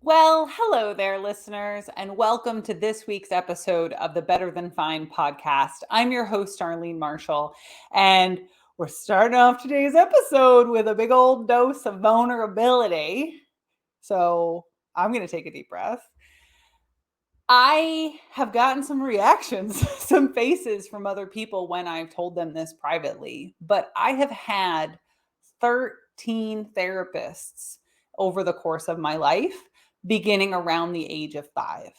Well, hello there, listeners, and welcome to this week's episode of the Better Than Fine podcast. I'm your host, Darlene Marshall, and we're starting off today's episode with a big old dose of vulnerability. So I'm going to take a deep breath. I have gotten some reactions, some faces from other people when I've told them this privately, but I have had 13 therapists over the course of my life, beginning around the age of 5.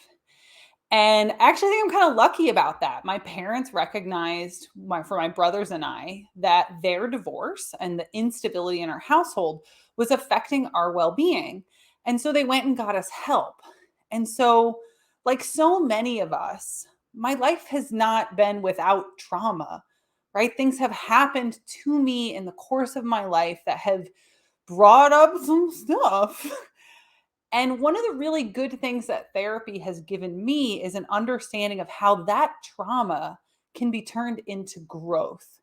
And actually, I think I'm kind of lucky about that. My parents recognized for my brothers and I that their divorce and the instability in our household was affecting our well being. And so they went and got us help. And so, like so many of us, my life has not been without trauma, right? Things have happened to me in the course of my life that have brought up some stuff. And one of the really good things that therapy has given me is an understanding of how that trauma can be turned into growth.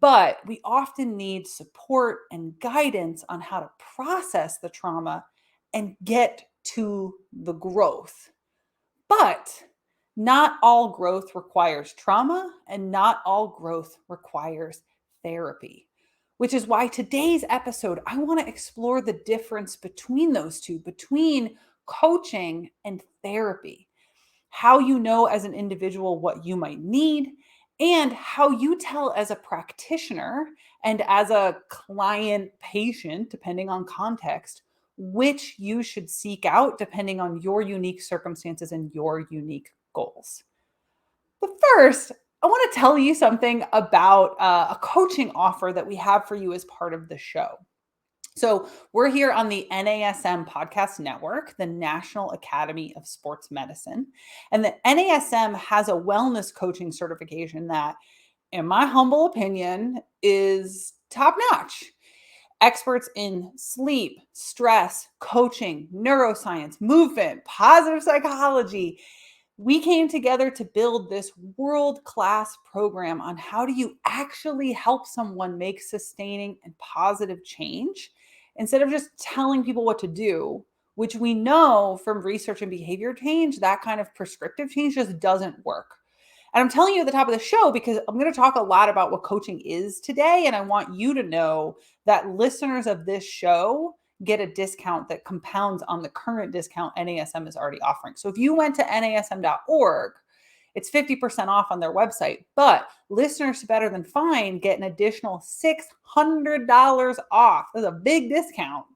But we often need support and guidance on how to process the trauma and get to the growth. But not all growth requires trauma, and not all growth requires therapy, which is why today's episode, I want to explore the difference between those two, between coaching and therapy, how you know as an individual what you might need, and how you tell as a practitioner and as a client patient, depending on context, which you should seek out depending on your unique circumstances and your unique goals. But first, I want to tell you something about a coaching offer that we have for you as part of the show. So, we're here on the NASM Podcast Network, the National Academy of Sports Medicine. And the NASM has a wellness coaching certification that, in my humble opinion, is top notch. Experts in sleep, stress, coaching, neuroscience, movement, positive psychology. We came together to build this world-class program on how do you actually help someone make sustaining and positive change instead of just telling people what to do, which we know from research and behavior change, that kind of prescriptive change just doesn't work. And I'm telling you at the top of the show because I'm going to talk a lot about what coaching is today. And I want you to know that listeners of this show get a discount that compounds on the current discount NASM is already offering. So if you went to nasm.org, it's 50% off on their website. But listeners to Better Than Fine get an additional $600 off. That's a big discount.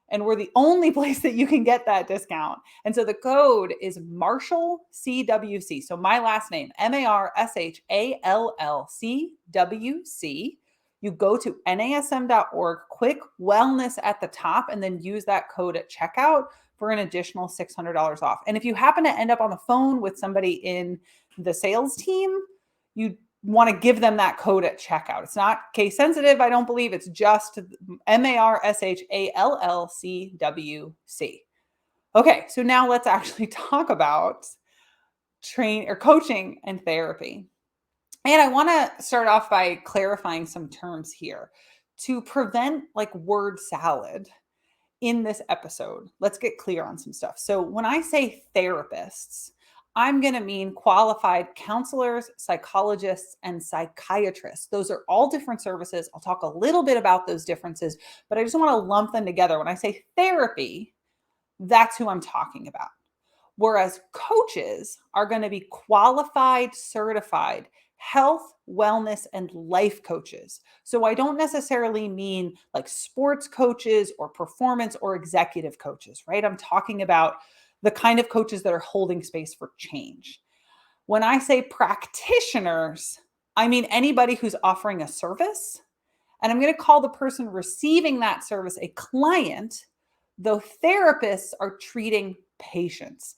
And we're the only place that you can get that discount. And so the code is Marshall CWC. So my last name, MARSHALLCWC. You go to nasm.org, click wellness at the top, and then use that code at checkout for an additional $600 off. And if you happen to end up on the phone with somebody in the sales team, you want to give them that code at checkout. It's not case sensitive, I don't believe. It's just MARSHALLCWC. Okay, so now let's actually talk about coaching and therapy. And I want to start off by clarifying some terms here to prevent like word salad in this episode. Let's get clear on some stuff. So when I say therapists, I'm going to mean qualified counselors, psychologists, and psychiatrists. Those are all different services. I'll talk a little bit about those differences, but I just want to lump them together. When I say therapy, that's who I'm talking about. Whereas coaches are going to be qualified, certified health, wellness, and life coaches. So I don't necessarily mean like sports coaches or performance or executive coaches, right? I'm talking about the kind of coaches that are holding space for change. When I say practitioners, I mean anybody who's offering a service. And I'm going to call the person receiving that service a client, though therapists are treating patients.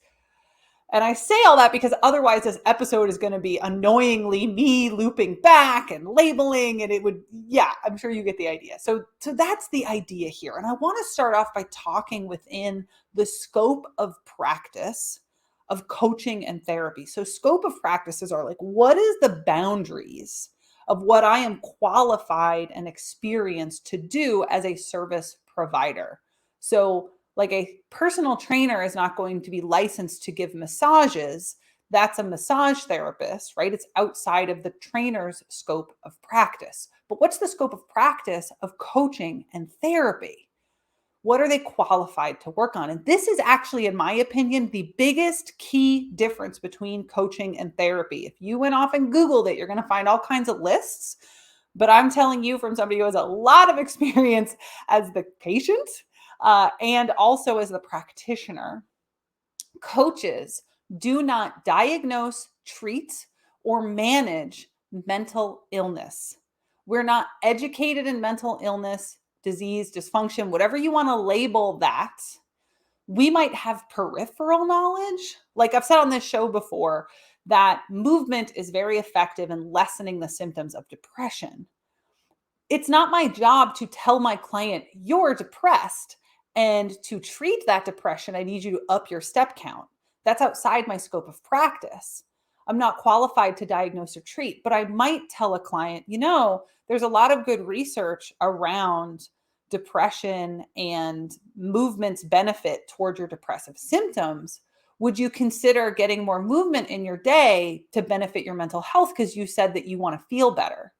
And I say all that because otherwise this episode is going to be annoyingly me looping back and labeling, and it would, yeah, I'm sure you get the idea. So that's the idea here. And I want to start off by talking within the scope of practice of coaching and therapy. So scope of practices are like, what is the boundaries of what I am qualified and experienced to do as a service provider? So Like a personal trainer is not going to be licensed to give massages. That's a massage therapist, right? It's outside of the trainer's scope of practice. But what's the scope of practice of coaching and therapy? What are they qualified to work on? And this is actually, in my opinion, the biggest key difference between coaching and therapy. If you went off and Googled it, you're going to find all kinds of lists. But I'm telling you from somebody who has a lot of experience as the patient and also as the practitioner, coaches do not diagnose, treat, or manage mental illness. We're not educated in mental illness, disease, dysfunction, whatever you want to label that. We might have peripheral knowledge. Like I've said on this show before, that movement is very effective in lessening the symptoms of depression. It's not my job to tell my client, you're depressed, and to treat that depression, I need you to up your step count. That's outside my scope of practice. I'm not qualified to diagnose or treat, but I might tell a client, there's a lot of good research around depression and movement's benefit toward your depressive symptoms. Would you consider getting more movement in your day to benefit your mental health? Because you said that you want to feel better,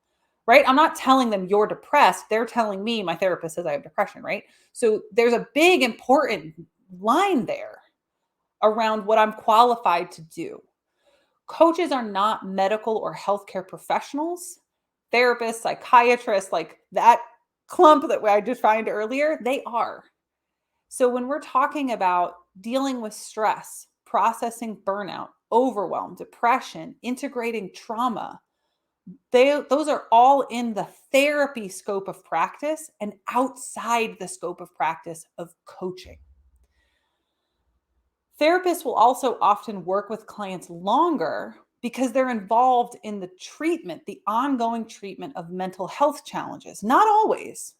right? I'm not telling them you're depressed. They're telling me, my therapist says I have depression, right? So there's a big important line there around what I'm qualified to do. Coaches are not medical or healthcare professionals. Therapists, psychiatrists, like that clump that I defined earlier, they are. So when we're talking about dealing with stress, processing burnout, overwhelm, depression, integrating trauma, those are all in the therapy scope of practice and outside the scope of practice of coaching. Therapists will also often work with clients longer because they're involved in the treatment, the ongoing treatment of mental health challenges. Not always.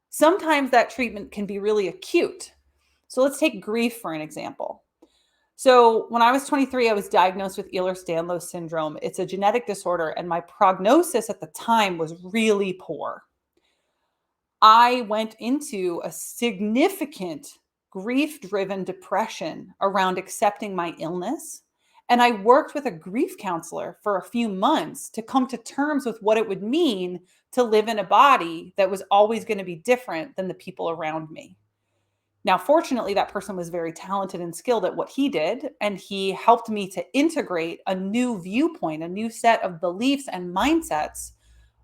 Sometimes that treatment can be really acute. So let's take grief for an example. So when I was 23, I was diagnosed with Ehlers-Danlos syndrome. It's a genetic disorder, and my prognosis at the time was really poor. I went into a significant grief-driven depression around accepting my illness. And I worked with a grief counselor for a few months to come to terms with what it would mean to live in a body that was always going to be different than the people around me. Now, fortunately, that person was very talented and skilled at what he did, and he helped me to integrate a new viewpoint, a new set of beliefs and mindsets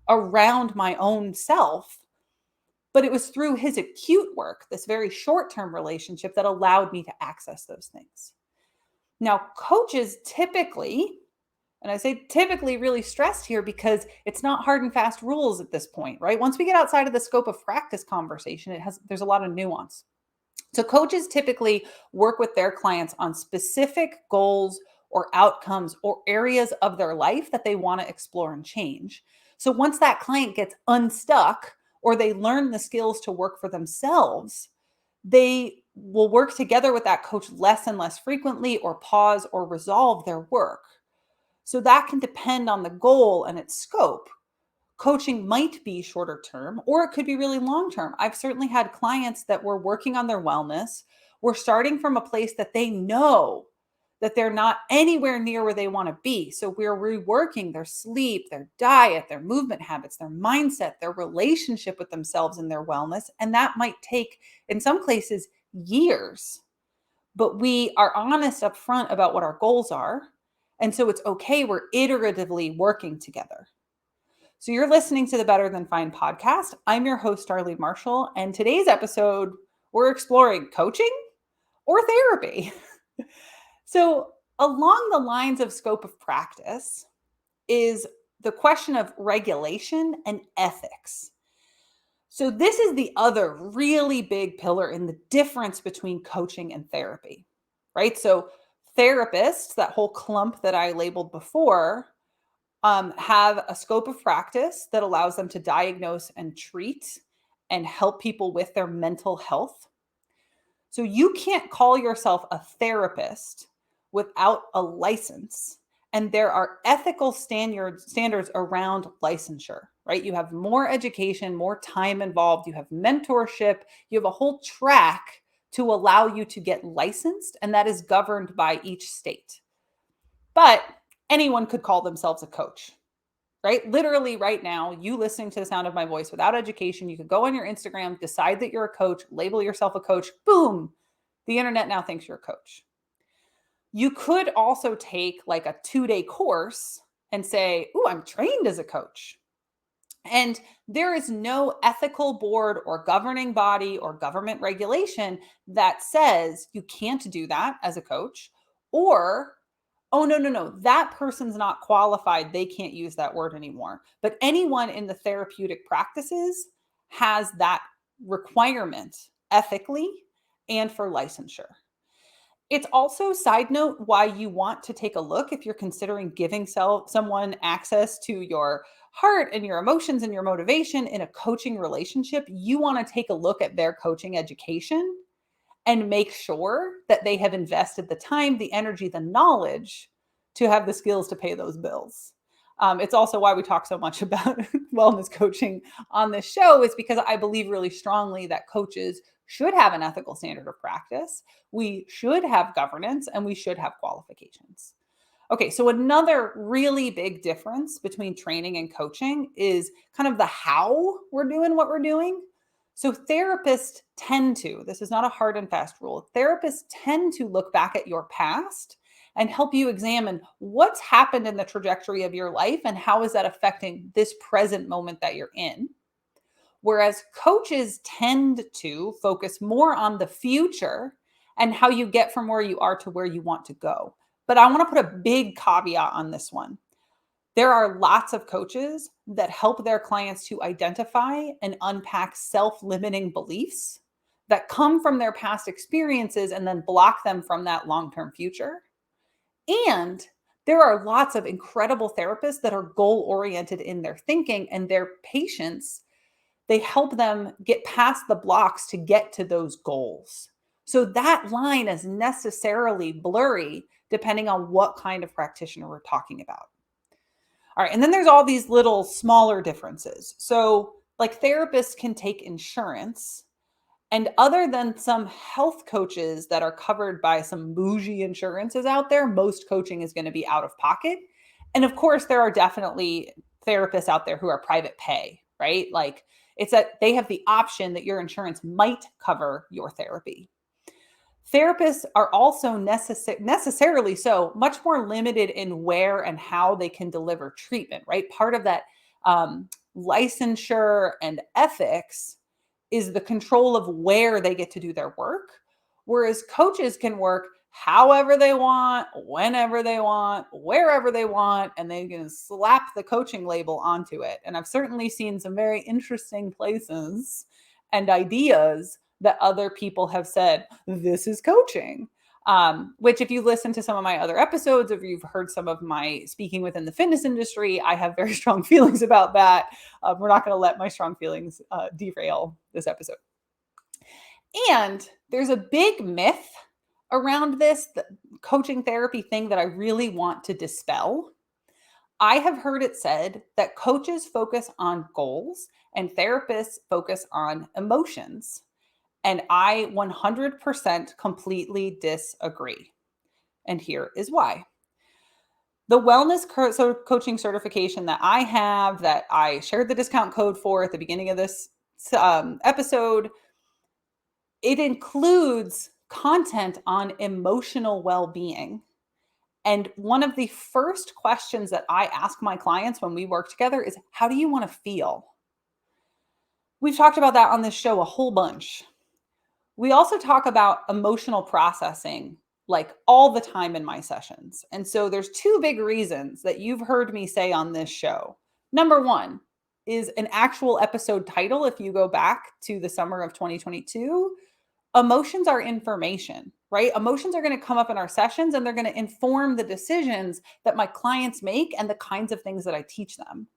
around my own self. But it was through his acute work, this very short-term relationship, that allowed me to access those things. Now, coaches typically, and I say typically really stressed here because it's not hard and fast rules at this point, right? Once we get outside of the scope of practice conversation, there's a lot of nuance. So coaches typically work with their clients on specific goals or outcomes or areas of their life that they want to explore and change. So once that client gets unstuck or they learn the skills to work for themselves, they will work together with that coach less and less frequently or pause or resolve their work. So that can depend on the goal and its scope. Coaching might be shorter term, or it could be really long term. I've certainly had clients that were working on their wellness, were starting from a place that they know that they're not anywhere near where they want to be. So we're reworking their sleep, their diet, their movement habits, their mindset, their relationship with themselves and their wellness. And that might take, in some cases, years. But we are honest up front about what our goals are. And so it's okay. We're iteratively working together. So you're listening to the Better Than Fine podcast. I'm your host, Darlene Marshall. And today's episode, we're exploring coaching or therapy. So along the lines of scope of practice is the question of regulation and ethics. So this is the other really big pillar in the difference between coaching and therapy, right? So therapists, that whole clump that I labeled before, have a scope of practice that allows them to diagnose and treat and help people with their mental health. So you can't call yourself a therapist without a license. And there are ethical standards around licensure, right? You have more education, more time involved. You have mentorship. You have a whole track to allow you to get licensed, and that is governed by each state. But anyone could call themselves a coach, right? Literally right now, you listening to the sound of my voice without education, you could go on your Instagram, decide that you're a coach, label yourself a coach, boom, the internet now thinks you're a coach. You could also take like a 2-day course and say, "Ooh, I'm trained as a coach." And there is no ethical board or governing body or government regulation that says you can't do that as a coach, or, oh, no, no, no, that person's not qualified. They can't use that word anymore. But anyone in the therapeutic practices has that requirement ethically and for licensure. It's also, side note, why you want to take a look if you're considering giving someone access to your heart and your emotions and your motivation in a coaching relationship. You want to take a look at their coaching education and make sure that they have invested the time, the energy, the knowledge to have the skills to pay those bills. It's also why we talk so much about wellness coaching on this show, is because I believe really strongly that coaches should have an ethical standard of practice. We should have governance, and we should have qualifications. Okay, so another really big difference between training and coaching is kind of the how we're doing what we're doing. So therapists tend to, this is not a hard and fast rule, therapists tend to look back at your past and help you examine what's happened in the trajectory of your life and how is that affecting this present moment that you're in. Whereas coaches tend to focus more on the future and how you get from where you are to where you want to go. But I want to put a big caveat on this one. There are lots of coaches that help their clients to identify and unpack self-limiting beliefs that come from their past experiences and then block them from that long-term future. And there are lots of incredible therapists that are goal-oriented in their thinking, and their patients, they help them get past the blocks to get to those goals. So that line is necessarily blurry depending on what kind of practitioner we're talking about. All right. And then there's all these little smaller differences. So, like, therapists can take insurance. And other than some health coaches that are covered by some bougie insurances out there, most coaching is going to be out of pocket. And of course, there are definitely therapists out there who are private pay, right? Like, it's that they have the option that your insurance might cover your therapy. Therapists are also necessarily so much more limited in where and how they can deliver treatment, right? Part of that licensure and ethics is the control of where they get to do their work, whereas coaches can work however they want, whenever they want, wherever they want, and they can slap the coaching label onto it. And I've certainly seen some very interesting places and ideas that other people have said, this is coaching. Which, if you listen to some of my other episodes, if you've heard some of my speaking within the fitness industry, I have very strong feelings about that. We're not going to let my strong feelings derail this episode. And there's a big myth around this coaching therapy thing that I really want to dispel. I have heard it said that coaches focus on goals and therapists focus on emotions. And I 100% completely disagree. And here is why. The wellness coaching certification that I have, that I shared the discount code for at the beginning of this episode, it includes content on emotional well-being. And one of the first questions that I ask my clients when we work together is, how do you want to feel? We've talked about that on this show a whole bunch. We also talk about emotional processing like all the time in my sessions. And so there's two big reasons that you've heard me say on this show. Number one is an actual episode title. If you go back to the summer of 2022, emotions are information, right? Emotions are going to come up in our sessions and they're going to inform the decisions that my clients make and the kinds of things that I teach them.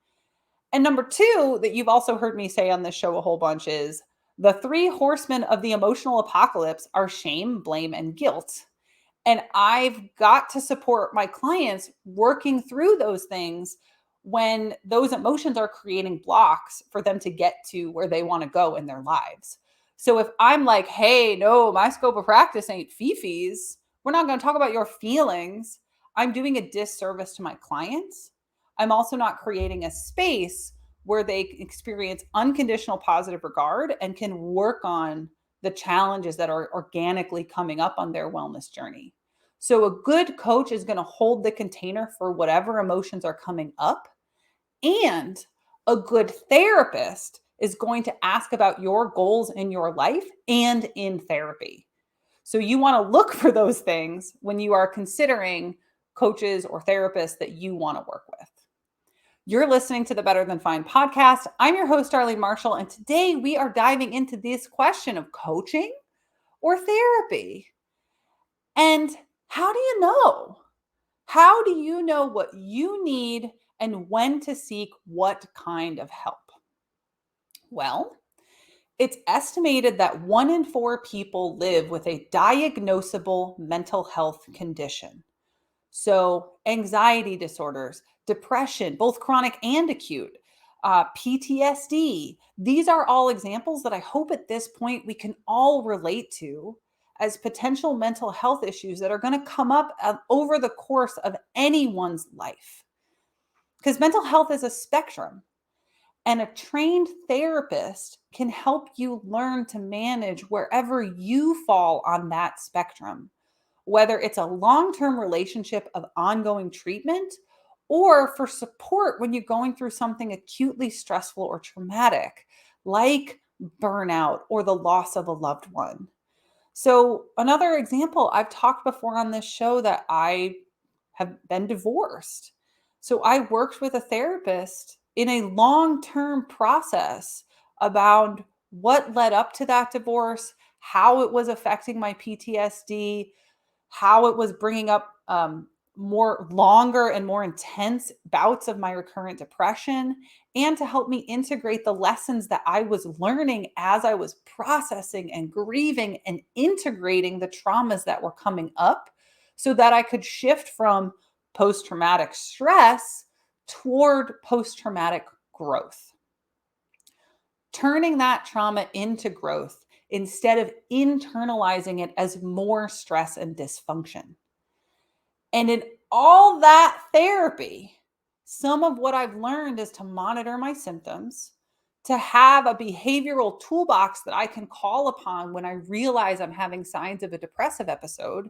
And number two, that you've also heard me say on this show a whole bunch, is the three horsemen of the emotional apocalypse are shame, blame, and guilt. And I've got to support my clients working through those things when those emotions are creating blocks for them to get to where they want to go in their lives. So if I'm like, hey, no, my scope of practice ain't fifis, we're not going to talk about your feelings. I'm doing a disservice to my clients. I'm also not creating a space where they experience unconditional positive regard and can work on the challenges that are organically coming up on their wellness journey. So a good coach is going to hold the container for whatever emotions are coming up, and a good therapist is going to ask about your goals in your life and in therapy. So you want to look for those things when you are considering coaches or therapists that you want to work with. You're listening to the Better Than Fine podcast. I'm your host, Darlene Marshall, and today we are diving into this question of coaching or therapy. And how do you know? How do you know what you need and when to seek what kind of help? Well, it's estimated that 1 in 4 people live with a diagnosable mental health condition. So, anxiety disorders, depression, both chronic and acute, PTSD, these are all examples that I hope at this point we can all relate to as potential mental health issues that are going to come up over the course of anyone's life. Because mental health is a spectrum, and a trained therapist can help you learn to manage wherever you fall on that spectrum, whether it's a long-term relationship of ongoing treatment or for support when you're going through something acutely stressful or traumatic, like burnout or the loss of a loved one. So, another example, I've talked before on this show that I have been divorced. So, I worked with a therapist in a long term process about what led up to that divorce, how it was affecting my PTSD, how it was bringing up more longer and more intense bouts of my recurrent depression, and to help me integrate the lessons that I was learning as I was processing and grieving and integrating the traumas that were coming up so that I could shift from post traumatic stress toward post traumatic growth. Turning that trauma into growth instead of internalizing it as more stress and dysfunction. And in all that therapy, some of what I've learned is to monitor my symptoms, to have a behavioral toolbox that I can call upon when I realize I'm having signs of a depressive episode,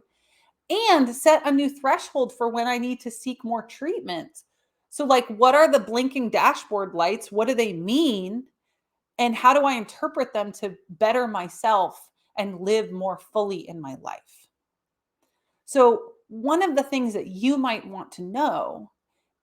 and set a new threshold for when I need to seek more treatment. So, like, what are the blinking dashboard lights? What do they mean? And how do I interpret them to better myself and live more fully in my life? So, one of the things that you might want to know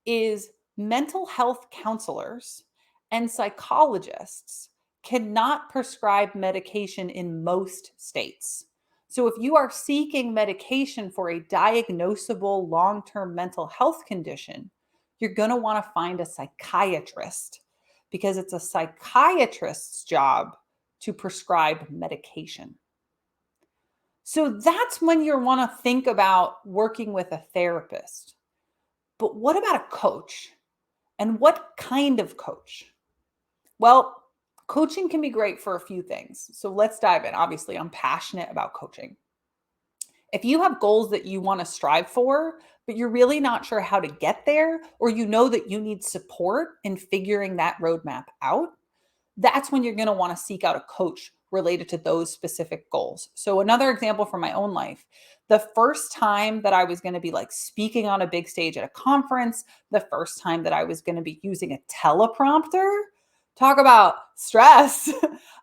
is mental health counselors and psychologists cannot prescribe medication in most states. So, if you are seeking medication for a diagnosable long term mental health condition, you're going to want to find a psychiatrist because it's a psychiatrist's job to prescribe medication. So that's when you want to think about working with a therapist. But what about a coach? And what kind of coach? Well, coaching can be great for a few things. So let's dive in. Obviously, I'm passionate about coaching. If you have goals that you want to strive for, but you're really not sure how to get there, or you know that you need support in figuring that roadmap out, that's when you're going to want to seek out a coach related to those specific goals. So another example from my own life, the first time that I was going to be like speaking on a big stage at a conference, the first time that I was going to be using a teleprompter, talk about stress.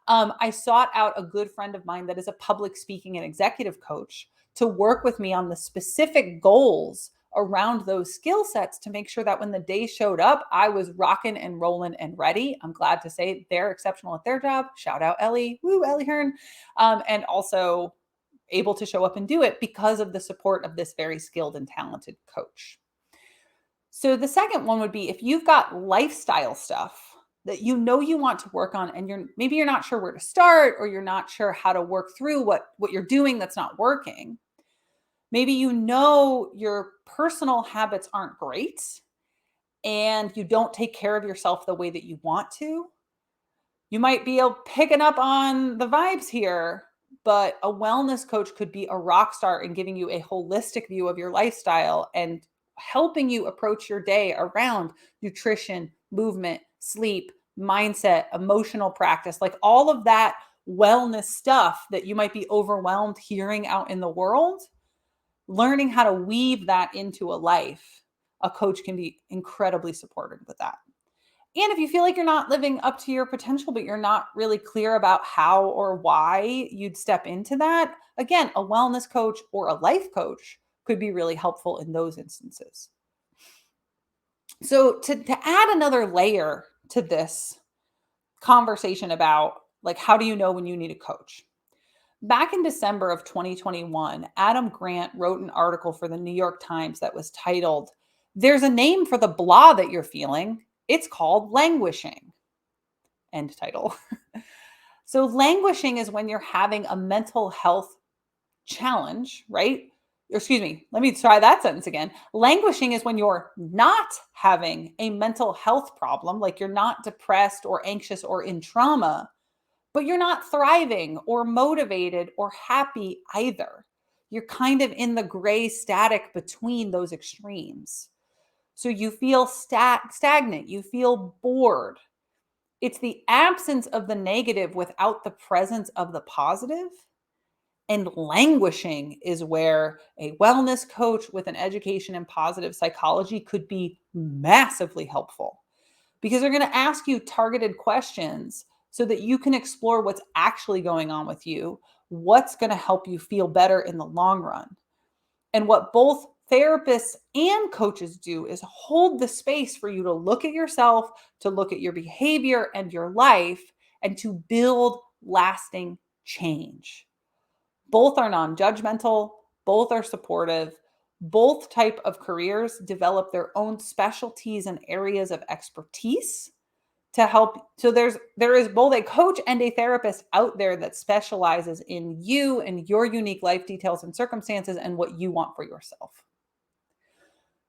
I sought out a good friend of mine that is a public speaking and executive coach to work with me on the specific goals around those skill sets to make sure that when the day showed up, I was rocking and rolling and ready. I'm glad to say they're exceptional at their job. Shout out Ellie, woo, Ellie Hearn. And also able to show up and do it because of the support of this very skilled and talented coach. So the second one would be if you've got lifestyle stuff that you know you want to work on and you're not sure where to start, or you're not sure how to work through what you're doing that's not working. Maybe you know your personal habits aren't great and you don't take care of yourself the way that you want to. You might be picking up on the vibes here, but a wellness coach could be a rock star in giving you a holistic view of your lifestyle and helping you approach your day around nutrition, movement, sleep, mindset, emotional practice, like all of that wellness stuff that you might be overwhelmed hearing out in the world. Learning how to weave that into a life, a coach can be incredibly supportive with that. And if you feel like you're not living up to your potential, but you're not really clear about how or why you'd step into that, again, a wellness coach or a life coach could be really helpful in those instances. So, to add another layer to this conversation about like, how do you know when you need a coach? Back in December of 2021, Adam Grant wrote an article for the New York Times that was titled, "There's a name for the blah that you're feeling. It's called languishing." End title. So, languishing is when you're having a mental health challenge, right? Excuse me, let me try that sentence again. Languishing is when you're not having a mental health problem, like you're not depressed or anxious or in trauma, but you're not thriving or motivated or happy either. You're kind of in the gray static between those extremes. So you feel stagnant, you feel bored. It's the absence of the negative without the presence of the positive. And languishing is where a wellness coach with an education in positive psychology could be massively helpful, because they're going to ask you targeted questions so that you can explore what's actually going on with you, what's going to help you feel better in the long run. And what both therapists and coaches do is hold the space for you to look at yourself, to look at your behavior and your life, and to build lasting change. Both are non-judgmental, both are supportive. Both type of careers develop their own specialties and areas of expertise to help. So there is both a coach and a therapist out there that specializes in you and your unique life details and circumstances and what you want for yourself.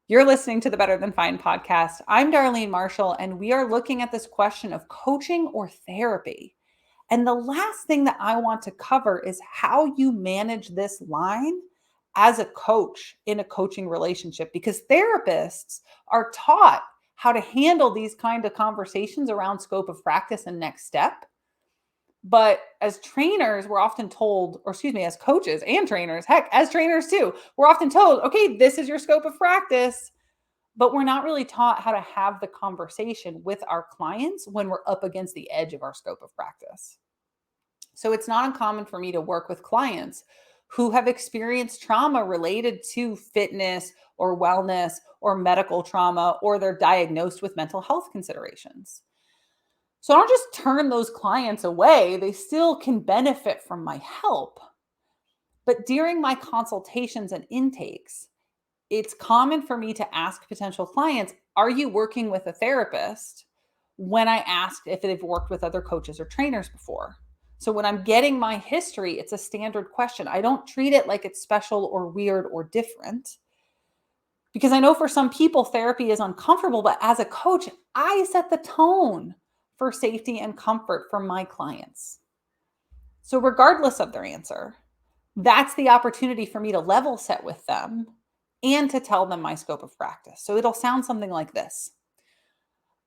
You're listening to the Better Than Fine podcast. I'm Darlene Marshall, and we are looking at this question of coaching or therapy. And the last thing that I want to cover is how you manage this line as a coach in a coaching relationship, because therapists are taught how to handle these kind of conversations around scope of practice and next step. But as trainers, we're often told, or excuse me, as coaches and trainers, heck, as trainers too, we're often told, okay, this is your scope of practice. But we're not really taught how to have the conversation with our clients when we're up against the edge of our scope of practice. So it's not uncommon for me to work with clients who have experienced trauma related to fitness or wellness or medical trauma, or they're diagnosed with mental health considerations. So I don't just turn those clients away. They still can benefit from my help. But during my consultations and intakes, it's common for me to ask potential clients, are you working with a therapist? When I ask if they've worked with other coaches or trainers before. So when I'm getting my history, it's a standard question. I don't treat it like it's special or weird or different, because I know for some people therapy is uncomfortable, but as a coach, I set the tone for safety and comfort for my clients. So regardless of their answer, that's the opportunity for me to level set with them and to tell them my scope of practice. So it'll sound something like this.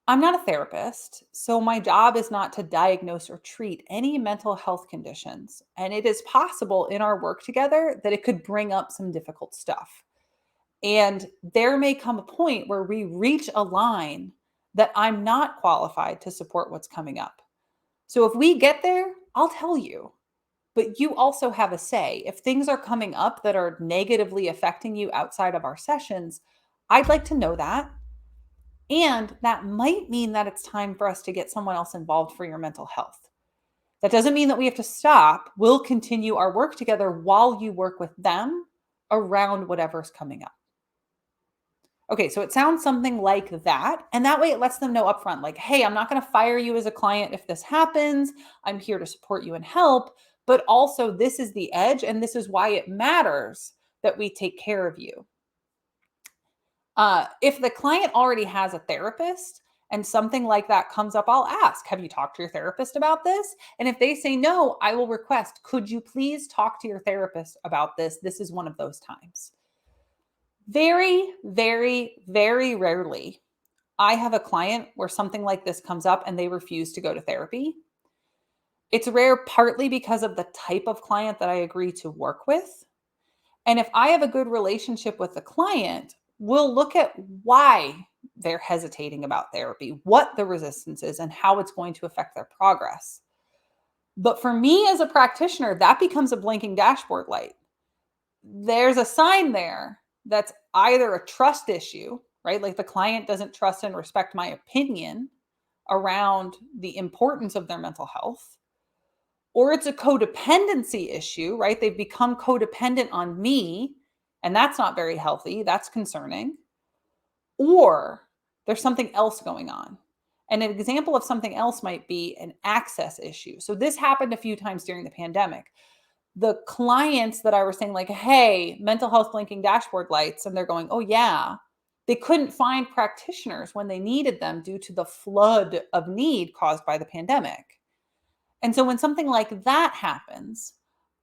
I'm not a therapist, so my job is not to diagnose or treat any mental health conditions. And it is possible in our work together that it could bring up some difficult stuff. And there may come a point where we reach a line that I'm not qualified to support what's coming up. So if we get there, I'll tell you. But you also have a say. If things are coming up that are negatively affecting you outside of our sessions, I'd like to know that. And that might mean that it's time for us to get someone else involved for your mental health. That doesn't mean that we have to stop. We'll continue our work together while you work with them around whatever's coming up. Okay, so it sounds something like that. And that way it lets them know upfront, like, hey, I'm not going to fire you as a client if this happens. I'm here to support you and help. But also, this is the edge, and this is why it matters that we take care of you. If the client already has a therapist and something like that comes up, I'll ask, have you talked to your therapist about this? And if they say no, I will request, could you please talk to your therapist about this? This is one of those times. Very, very, very rarely, I have a client where something like this comes up and they refuse to go to therapy. It's rare partly because of the type of client that I agree to work with. And if I have a good relationship with the client, we'll look at why they're hesitating about therapy, what the resistance is, and how it's going to affect their progress. But for me as a practitioner, that becomes a blinking dashboard light. There's a sign there that's either a trust issue, right? Like the client doesn't trust and respect my opinion around the importance of their mental health, or it's a codependency issue, right? They've become codependent on me, and that's not very healthy. That's concerning. Or there's something else going on. And an example of something else might be an access issue. So this happened a few times during the pandemic. The clients that I was saying, like, hey, mental health blinking dashboard lights, and they're going, oh, yeah, they couldn't find practitioners when they needed them due to the flood of need caused by the pandemic. And so when something like that happens,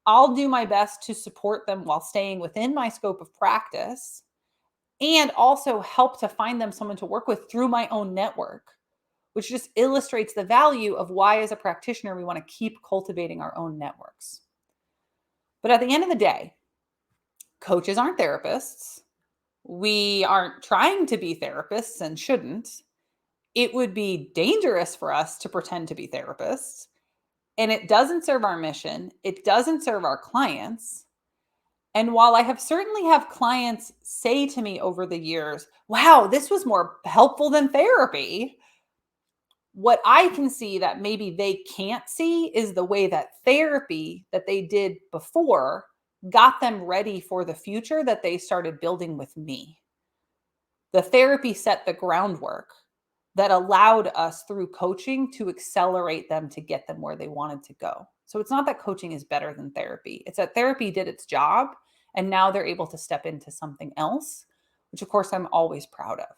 I'll do my best to support them while staying within my scope of practice and also help to find them someone to work with through my own network, which just illustrates the value of why, as a practitioner, we want to keep cultivating our own networks. But at the end of the day, coaches aren't therapists. We aren't trying to be therapists and shouldn't. It would be dangerous for us to pretend to be therapists. And it doesn't serve our mission. It doesn't serve our clients. And while I have certainly have clients say to me over the years, wow, this was more helpful than therapy. What I can see that maybe they can't see is the way that therapy that they did before got them ready for the future that they started building with me. The therapy set the groundwork that allowed us through coaching to accelerate them to get them where they wanted to go. So it's not that coaching is better than therapy. It's that therapy did its job and now they're able to step into something else, which of course I'm always proud of.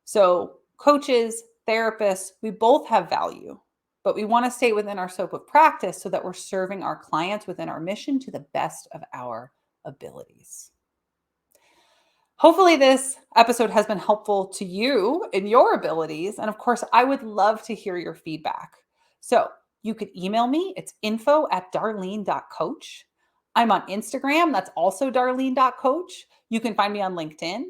So coaches, therapists, we both have value, but we want to stay within our scope of practice so that we're serving our clients within our mission to the best of our abilities. Hopefully this episode has been helpful to you in your abilities. And of course, I would love to hear your feedback. So you could email me. It's info@darlene.coach. I'm on Instagram. That's also darlene.coach. You can find me on LinkedIn.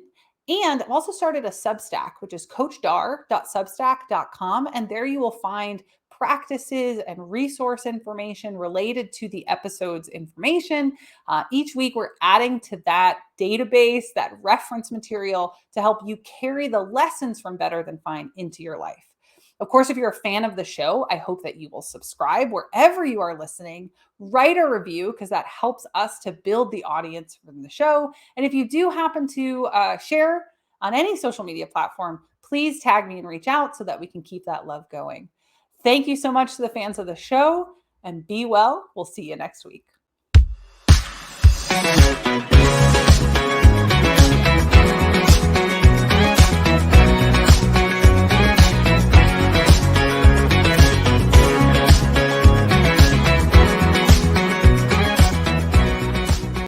And I've also started a Substack, which is coachdar.substack.com. And there you will find practices and resource information related to the episode's information. Each week, we're adding to that database, that reference material to help you carry the lessons from Better Than Fine into your life. Of course, if you're a fan of the show, I hope that you will subscribe wherever you are listening, write a review because that helps us to build the audience from the show. And if you do happen to share on any social media platform, please tag me and reach out so that we can keep that love going. Thank you so much to the fans of the show, and be well. We'll see you next week.